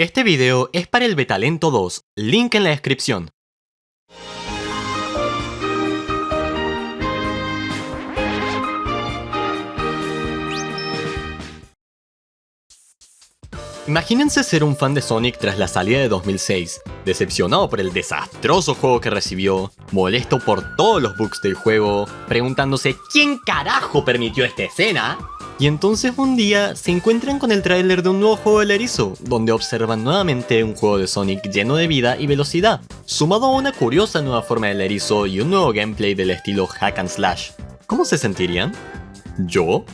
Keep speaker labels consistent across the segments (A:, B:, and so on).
A: Este video es para el Betalento 2, link en la descripción. Imagínense ser un fan de Sonic tras la salida de 2006, decepcionado por el desastroso juego que recibió, molesto por todos los bugs del juego, preguntándose ¿quién carajo permitió esta escena? Y entonces un día se encuentran con el tráiler de un nuevo juego del erizo, donde observan nuevamente un juego de Sonic lleno de vida y velocidad, sumado a una curiosa nueva forma del erizo y un nuevo gameplay del estilo hack and slash. ¿Cómo se sentirían? ¿Yo?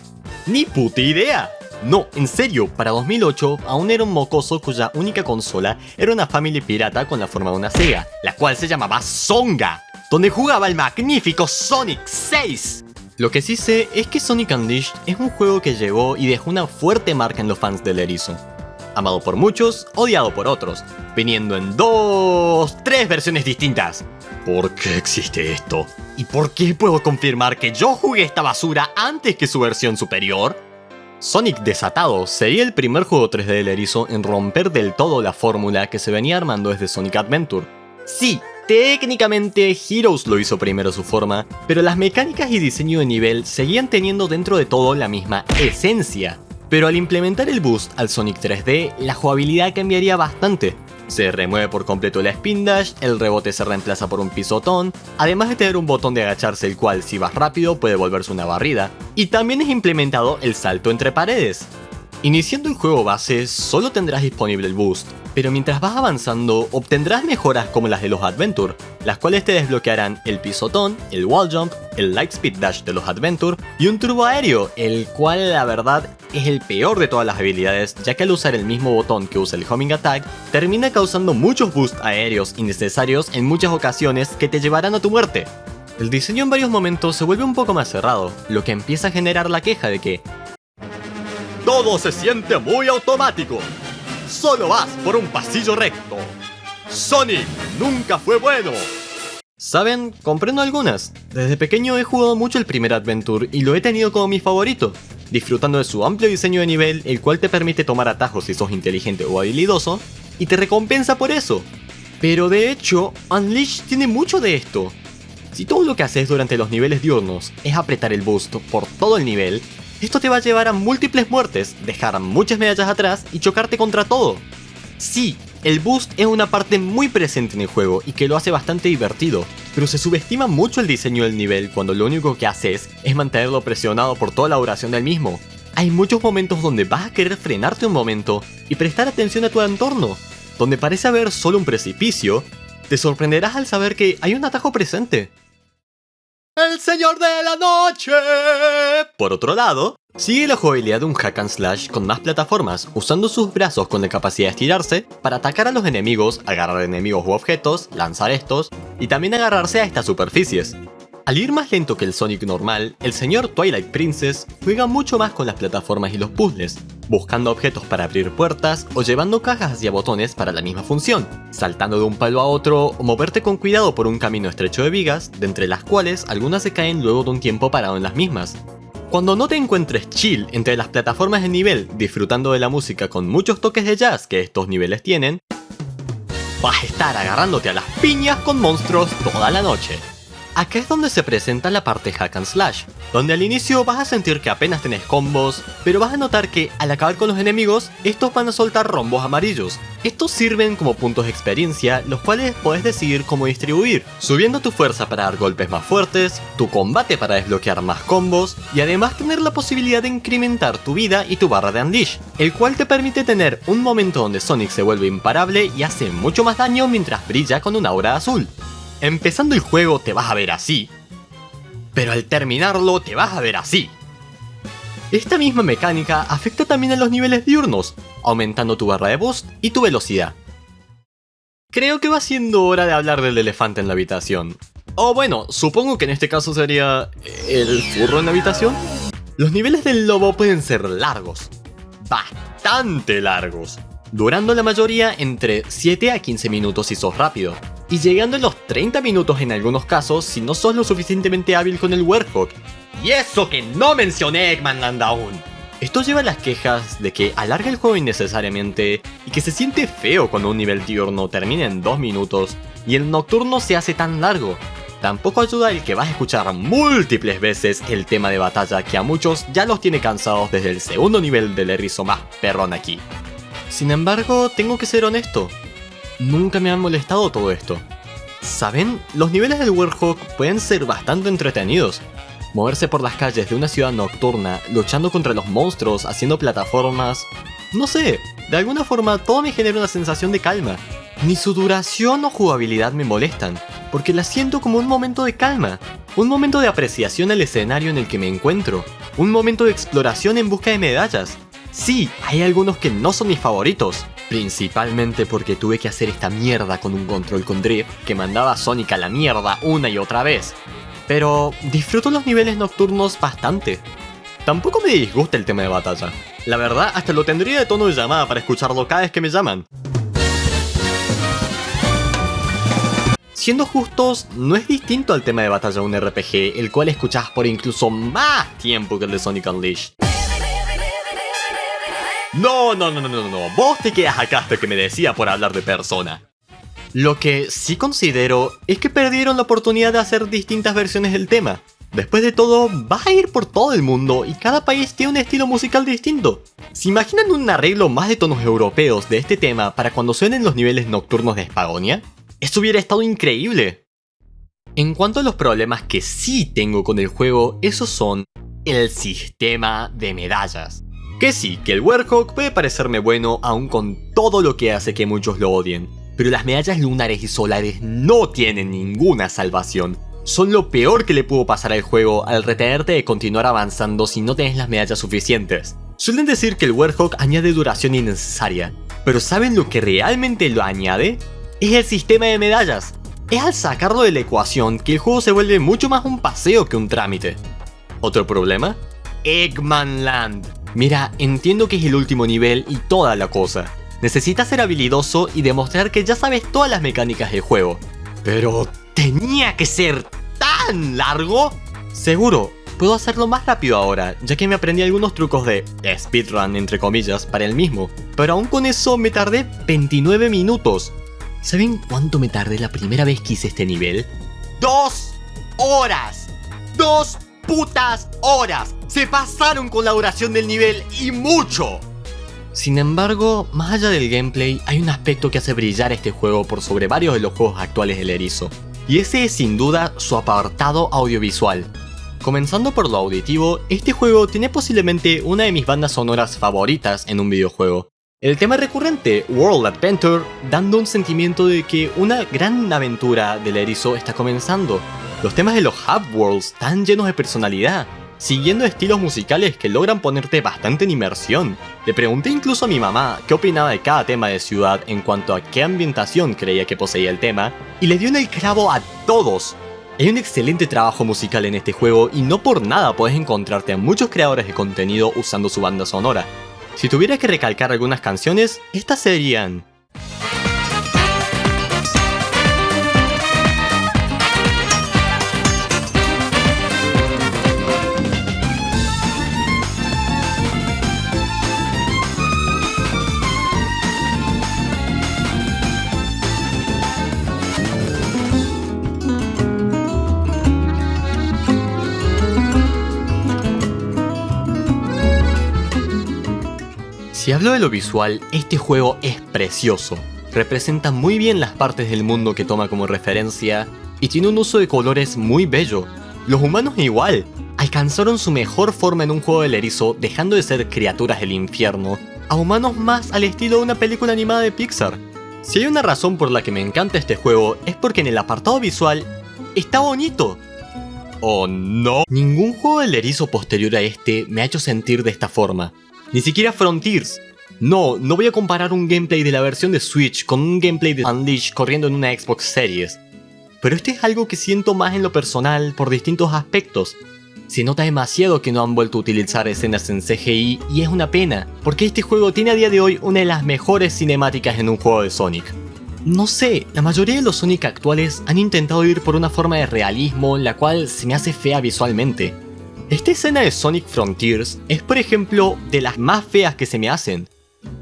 A: ¡Ni puta idea! No, en serio, para 2008 aún era un mocoso cuya única consola era una Family pirata con la forma de una Sega, la cual se llamaba Songa, donde jugaba el magnífico Sonic 6. Lo que sí sé es que Sonic Unleashed es un juego que llegó y dejó una fuerte marca en los fans del erizo. Amado por muchos, odiado por otros, viniendo en tres versiones distintas. ¿Por qué existe esto? ¿Y por qué puedo confirmar que yo jugué esta basura antes que su versión superior? Sonic Desatado sería el primer juego 3D del erizo en romper del todo la fórmula que se venía armando desde Sonic Adventure. Sí, técnicamente Heroes lo hizo primero a su forma, pero las mecánicas y diseño de nivel seguían teniendo dentro de todo la misma esencia. Pero al implementar el boost al Sonic 3D, la jugabilidad cambiaría bastante. Se remueve por completo la spin dash, el rebote se reemplaza por un pisotón, además de tener un botón de agacharse el cual si vas rápido puede volverse una barrida, y también es implementado el salto entre paredes. Iniciando el juego base solo tendrás disponible el boost, pero mientras vas avanzando obtendrás mejoras como las de los Adventure, las cuales te desbloquearán el pisotón, el wall jump, el lightspeed dash de los Adventure y un turbo aéreo, el cual la verdad es el peor de todas las habilidades, ya que al usar el mismo botón que usa el homing attack, termina causando muchos boosts aéreos innecesarios en muchas ocasiones que te llevarán a tu muerte. El diseño en varios momentos se vuelve un poco más cerrado, lo que empieza a generar la queja de que todo se siente muy automático. Solo vas por un pasillo recto. Sonic nunca fue bueno. ¿Saben? Comprendo algunas. Desde pequeño he jugado mucho el primer Adventure y lo he tenido como mi favorito, disfrutando de su amplio diseño de nivel, el cual te permite tomar atajos si sos inteligente o habilidoso, y te recompensa por eso. Pero de hecho, Unleashed tiene mucho de esto. Si todo lo que haces durante los niveles diurnos es apretar el boost por todo el nivel, esto te va a llevar a múltiples muertes, dejar muchas medallas atrás y chocarte contra todo. Sí, el boost es una parte muy presente en el juego y que lo hace bastante divertido, pero se subestima mucho el diseño del nivel cuando lo único que haces es mantenerlo presionado por toda la duración del mismo. Hay muchos momentos donde vas a querer frenarte un momento y prestar atención a tu entorno. Donde parece haber solo un precipicio, te sorprenderás al saber que hay un atajo presente. ¡El Señor de la Noche! Por otro lado, sigue la jugabilidad de un hack and slash con más plataformas, usando sus brazos con la capacidad de estirarse para atacar a los enemigos, agarrar enemigos u objetos, lanzar estos, y también agarrarse a estas superficies. Al ir más lento que el Sonic normal, el señor Twilight Princess juega mucho más con las plataformas y los puzzles, buscando objetos para abrir puertas o llevando cajas hacia botones para la misma función, saltando de un palo a otro o moverte con cuidado por un camino estrecho de vigas, de entre las cuales algunas se caen luego de un tiempo parado en las mismas. Cuando no te encuentres chill entre las plataformas de nivel, disfrutando de la música con muchos toques de jazz que estos niveles tienen, vas a estar agarrándote a las piñas con monstruos toda la noche. Acá es donde se presenta la parte hack and slash, donde al inicio vas a sentir que apenas tenés combos, pero vas a notar que al acabar con los enemigos, estos van a soltar rombos amarillos. Estos sirven como puntos de experiencia, los cuales podés decidir cómo distribuir, subiendo tu fuerza para dar golpes más fuertes, tu combate para desbloquear más combos, y además tener la posibilidad de incrementar tu vida y tu barra de Unleash, el cual te permite tener un momento donde Sonic se vuelve imparable y hace mucho más daño mientras brilla con una aura azul. Empezando el juego te vas a ver así, pero al terminarlo te vas a ver así. Esta misma mecánica afecta también a los niveles diurnos, aumentando tu barra de boost y tu velocidad. Creo que va siendo hora de hablar del elefante en la habitación. O bueno, supongo que en este caso sería el furro en la habitación. Los niveles del lobo pueden ser largos, bastante largos, durando la mayoría entre 7 a 15 minutos si sos rápido, y llegando a los 30 minutos en algunos casos si no sos lo suficientemente hábil con el Werehog. Y eso que no mencioné Eggman Land aún. Esto lleva a las quejas de que alarga el juego innecesariamente y que se siente feo cuando un nivel diurno termina en 2 minutos y el nocturno se hace tan largo. Tampoco ayuda el que vas a escuchar múltiples veces el tema de batalla que a muchos ya los tiene cansados desde el segundo nivel del erizo más perrón aquí. Sin embargo, tengo que ser honesto, nunca me han molestado todo esto. ¿Saben? Los niveles del Werehog pueden ser bastante entretenidos. Moverse por las calles de una ciudad nocturna, luchando contra los monstruos, haciendo plataformas... No sé, de alguna forma todo me genera una sensación de calma. Ni su duración o jugabilidad me molestan, porque la siento como un momento de calma, un momento de apreciación al escenario en el que me encuentro, un momento de exploración en busca de medallas. Sí, hay algunos que no son mis favoritos, principalmente porque tuve que hacer esta mierda con un control con drift que mandaba a Sonic a la mierda una y otra vez. Pero disfruto los niveles nocturnos bastante. Tampoco me disgusta el tema de batalla. La verdad, hasta lo tendría de tono de llamada para escucharlo cada vez que me llaman. Siendo justos, no es distinto al tema de batalla de un RPG, el cual escuchás por incluso más tiempo que el de Sonic Unleashed. No, vos te quedas acá hasta que me decía por hablar de Persona. Lo que sí considero es que perdieron la oportunidad de hacer distintas versiones del tema. Después de todo, vas a ir por todo el mundo y cada país tiene un estilo musical distinto. ¿Se imaginan un arreglo más de tonos europeos de este tema para cuando suenen los niveles nocturnos de Spagonia? ¡Eso hubiera estado increíble! En cuanto a los problemas que sí tengo con el juego, esos son el sistema de medallas. Que sí, que el Werehog puede parecerme bueno aún con todo lo que hace que muchos lo odien. Pero las medallas lunares y solares no tienen ninguna salvación. Son lo peor que le pudo pasar al juego al retenerte de continuar avanzando si no tenés las medallas suficientes. Suelen decir que el Werehog añade duración innecesaria, pero ¿saben lo que realmente lo añade? Es el sistema de medallas. Es al sacarlo de la ecuación que el juego se vuelve mucho más un paseo que un trámite. ¿Otro problema? Eggman Land. Mira, entiendo que es el último nivel y toda la cosa. Necesitas ser habilidoso y demostrar que ya sabes todas las mecánicas del juego. Pero, ¿tenía que ser tan largo? Seguro, puedo hacerlo más rápido ahora, ya que me aprendí algunos trucos de speedrun, entre comillas, para el mismo. Pero aún con eso me tardé 29 minutos. ¿Saben cuánto me tardé la primera vez que hice este nivel? 2 horas. 2 putas horas. Se pasaron con la duración del nivel y mucho. Sin embargo, más allá del gameplay, hay un aspecto que hace brillar este juego por sobre varios de los juegos actuales del erizo. Y ese es sin duda su apartado audiovisual. Comenzando por lo auditivo, este juego tiene posiblemente una de mis bandas sonoras favoritas en un videojuego. El tema recurrente, World Adventure, dando un sentimiento de que una gran aventura del erizo está comenzando. Los temas de los Hub Worlds tan llenos de personalidad, siguiendo estilos musicales que logran ponerte bastante en inmersión. Le pregunté incluso a mi mamá qué opinaba de cada tema de ciudad en cuanto a qué ambientación creía que poseía el tema, y le dio en el clavo a todos. Hay un excelente trabajo musical en este juego y no por nada puedes encontrarte a muchos creadores de contenido usando su banda sonora. Si tuviera que recalcar algunas canciones, estas serían... Si hablo de lo visual, este juego es precioso. Representa muy bien las partes del mundo que toma como referencia y tiene un uso de colores muy bello. Los humanos igual, alcanzaron su mejor forma en un juego del erizo dejando de ser criaturas del infierno a humanos más al estilo de una película animada de Pixar. Si hay una razón por la que me encanta este juego es porque en el apartado visual está bonito. ¿O no? Ningún juego del erizo posterior a este me ha hecho sentir de esta forma. Ni siquiera Frontiers. No voy a comparar un gameplay de la versión de Switch con un gameplay de Unleashed corriendo en una Xbox Series. Pero este es algo que siento más en lo personal por distintos aspectos. Se nota demasiado que no han vuelto a utilizar escenas en CGI y es una pena, porque este juego tiene a día de hoy una de las mejores cinemáticas en un juego de Sonic. No sé, la mayoría de los Sonic actuales han intentado ir por una forma de realismo la cual se me hace fea visualmente. Esta escena de Sonic Frontiers es, por ejemplo, de las más feas que se me hacen.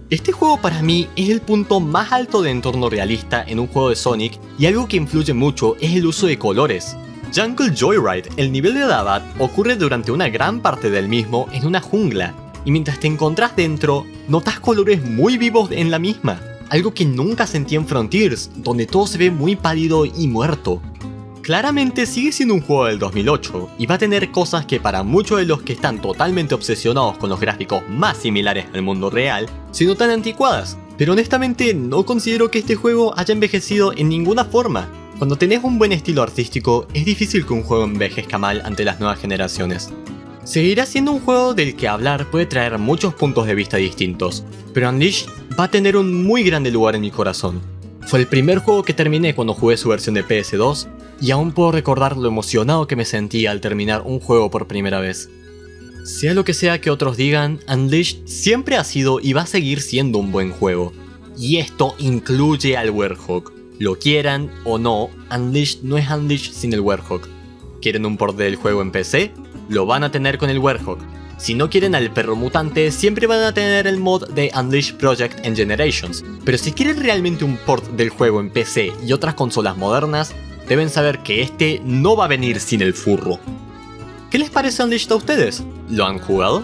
A: Este juego para mí es el punto más alto de entorno realista en un juego de Sonic, y algo que influye mucho es el uso de colores. Jungle Joyride, el nivel de Dabat, ocurre durante una gran parte del mismo en una jungla, y mientras te encontrás dentro, notas colores muy vivos en la misma, algo que nunca sentí en Frontiers, donde todo se ve muy pálido y muerto. Claramente sigue siendo un juego del 2008, y va a tener cosas que para muchos de los que están totalmente obsesionados con los gráficos más similares al mundo real, se notan anticuadas, pero honestamente no considero que este juego haya envejecido en ninguna forma. Cuando tenés un buen estilo artístico, es difícil que un juego envejezca mal ante las nuevas generaciones. Seguirá siendo un juego del que hablar puede traer muchos puntos de vista distintos, pero Unleashed va a tener un muy grande lugar en mi corazón. Fue el primer juego que terminé cuando jugué su versión de PS2, y aún puedo recordar lo emocionado que me sentí al terminar un juego por primera vez. Sea lo que sea que otros digan, Unleashed siempre ha sido y va a seguir siendo un buen juego. Y esto incluye al Werehog. Lo quieran o no, Unleashed no es Unleashed sin el Werehog. ¿Quieren un port del juego en PC? Lo van a tener con el Werehog. Si no quieren al perro mutante, siempre van a tener el mod de Unleashed Project en Generations. Pero si quieren realmente un port del juego en PC y otras consolas modernas, deben saber que este no va a venir sin el furro. ¿Qué les parece Unleashed a ustedes? ¿Lo han jugado?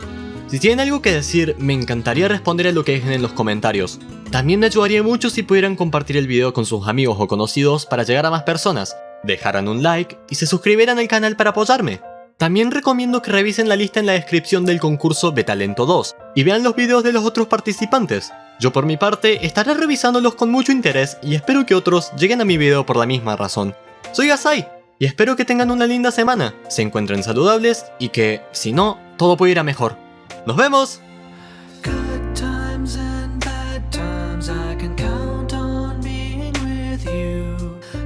A: Si tienen algo que decir, me encantaría responder a lo que dejen en los comentarios. También me ayudaría mucho si pudieran compartir el video con sus amigos o conocidos para llegar a más personas, dejaran un like y se suscribieran al canal para apoyarme. También recomiendo que revisen la lista en la descripción del concurso Betalento 2 y vean los videos de los otros participantes. Yo por mi parte estaré revisándolos con mucho interés y espero que otros lleguen a mi video por la misma razón. Soy Gasai y espero que tengan una linda semana, se encuentren saludables y que, si no, todo puede ir a mejor. ¡Nos vemos!
B: Good times and bad times, I can count on being with you.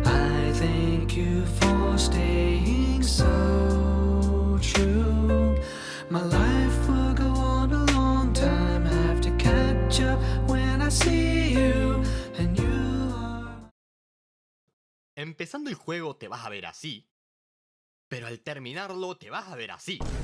B: I thank you for staying so true. My life will go on a long time, have to catch up when I see you, and you are...
A: Empezando el juego te vas a ver así, pero al terminarlo te vas a ver así.